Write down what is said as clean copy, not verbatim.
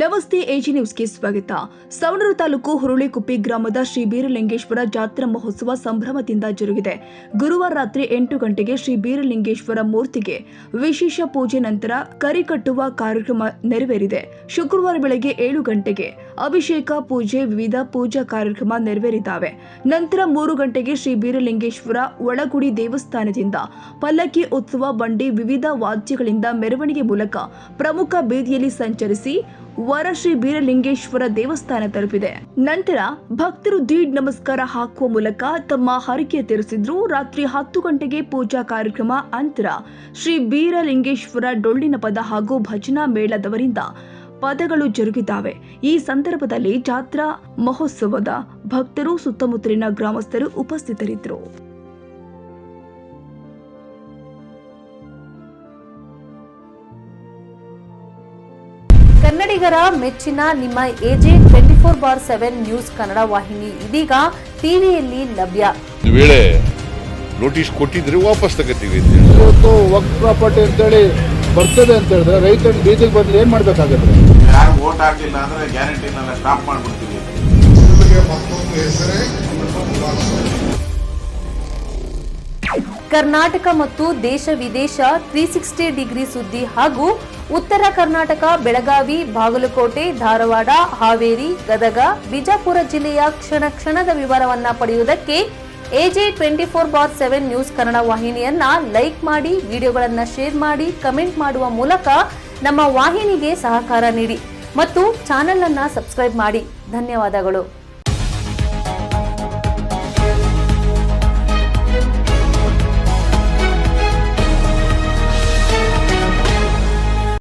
ನಮಸ್ತೆ ಎಜಿ ನ್ಯೂಸ್ಗೆ ಸ್ವಾಗತ. ಸವಣೂರು ತಾಲೂಕು ಹುರುಳಿಕುಪ್ಪಿ ಗ್ರಾಮದ ಶ್ರೀ ಬೀರಲಿಂಗೇಶ್ವರ ಜಾತ್ರಾ ಮಹೋತ್ಸವ ಸಂಭ್ರಮದಿಂದ ಜರುಗಿದೆ. ಗುರುವಾರ ರಾತ್ರಿ 8 ಗಂಟೆಗೆ ಶ್ರೀ ಬೀರಲಿಂಗೇಶ್ವರ ಮೂರ್ತಿಗೆ ವಿಶೇಷ ಪೂಜೆ ನಂತರ ಕರಿ ಕಟ್ಟುವ ಕಾರ್ಯಕ್ರಮ ನೆರವೇರಿದೆ. ಶುಕ್ರವಾರ ಬೆಳಗ್ಗೆ 7 ಗಂಟೆಗೆ ಅಭಿಷೇಕ ಪೂಜೆ, ವಿವಿಧ ಪೂಜಾ ಕಾರ್ಯಕ್ರಮ ನೆರವೇರಿದ್ದಾವೆ. ನಂತರ 3 ಗಂಟೆಗೆ ಶ್ರೀ ಬೀರಲಿಂಗೇಶ್ವರ ಒಳಗುಡಿ ದೇವಸ್ಥಾನದಿಂದ ಪಲ್ಲಕ್ಕಿ ಉತ್ಸವ ಬಂಡಿ ವಿವಿಧ ವಾದ್ಯಗಳಿಂದ ಮೆರವಣಿಗೆ ಮೂಲಕ ಪ್ರಮುಖ ಬೀದಿಯಲ್ಲಿ ಸಂಚರಿಸಿ ವರ ಶ್ರೀ ಬೀರಲಿಂಗೇಶ್ವರ ದೇವಸ್ಥಾನ ತಲುಪಿದೆ. ನಂತರ ಭಕ್ತರು ದೀಡ್ ನಮಸ್ಕಾರ ಹಾಕುವ ಮೂಲಕ ತಮ್ಮ ಹರಕೆ ತೀರಿಸಿದ್ರು. ರಾತ್ರಿ 10 ಗಂಟೆಗೆ ಪೂಜಾ ಕಾರ್ಯಕ್ರಮ ನಂತರ ಶ್ರೀ ಬೀರಲಿಂಗೇಶ್ವರ ಡೊಳ್ಳಿನ ಪದ ಹಾಗೂ ಭಜನಾ ಮೇಳದವರಿಂದ ಪದಗಳು ಜರುಗಿದ್ದಾವೆ. ಈ ಸಂದರ್ಭದಲ್ಲಿ ಜಾತ್ರಾ ಮಹೋತ್ಸವದ ಭಕ್ತರು, ಸುತ್ತಮುತ್ತಲಿನ ಗ್ರಾಮಸ್ಥರು ಉಪಸ್ಥಿತರಿದ್ದರು. ಕನ್ನಡಿಗರ ಮೆಚ್ಚಿನ ನಿಮ್ಮ ಎಜೆ 24/7 ನ್ಯೂಸ್ ಕನ್ನಡ ವಾಹಿನಿ ಇದೀಗ ಟಿವಿಯಲ್ಲಿ ಲಭ್ಯ. ವೇಳೆ ನೋಟಿಸ್ ಕೊಟ್ಟಿದ್ರೆ ವಾಪಸ್ ತಗೋತೀವಿ. ಇವತ್ತು ವಕ್ಫ್ ಪ್ರಾಪರ್ಟಿ ಅಂತೇಳಿ ಬರ್ತದೆ ಅಂತ ಹೇಳಿದ್ರೆ ರೈತರು ಬೀದಿಗೆ ಬಂದ್ರೆ ಏನ್ ಮಾಡ್ಬೇಕಾಗತ್ತೆ? ಯಾರು ವೋಟ್ ಹಾಕಿಲ್ಲ ಅಂದ್ರೆ ಗ್ಯಾರಂಟಿನೆಲ್ಲ ಸ್ಟಾಪ್ ಮಾಡ್ಬಿಡ್ತೀವಿ. ಕರ್ನಾಟಕ ಮತ್ತು ದೇಶ ವಿದೇಶ 360 ಡಿಗ್ರಿ ಸುದ್ದಿ ಹಾಗೂ ಉತ್ತರ ಕರ್ನಾಟಕ, ಬೆಳಗಾವಿ, ಬಾಗಲಕೋಟೆ, ಧಾರವಾಡ, ಹಾವೇರಿ, ಗದಗ, ಬಿಜಾಪುರ ಜಿಲ್ಲೆಯ ಕ್ಷಣ ಕ್ಷಣದ ವಿವರವನ್ನ ಪಡೆಯುವುದಕ್ಕೆ ಎಜೆ 24/7 ನ್ಯೂಸ್ ಕನ್ನಡ ವಾಹಿನಿಯನ್ನ ಲೈಕ್ ಮಾಡಿ, ವಿಡಿಯೋಗಳನ್ನ ಶೇರ್ ಮಾಡಿ, ಕಮೆಂಟ್ ಮಾಡುವ ಮೂಲಕ ನಮ್ಮ ವಾಹಿನಿಗೆ ಸಹಕಾರ ನೀಡಿ ಮತ್ತು ಚಾನೆಲ್ ಅನ್ನ ಸಬ್ಸ್ಕ್ರೈಬ್ ಮಾಡಿ. ಧನ್ಯವಾದಗಳು.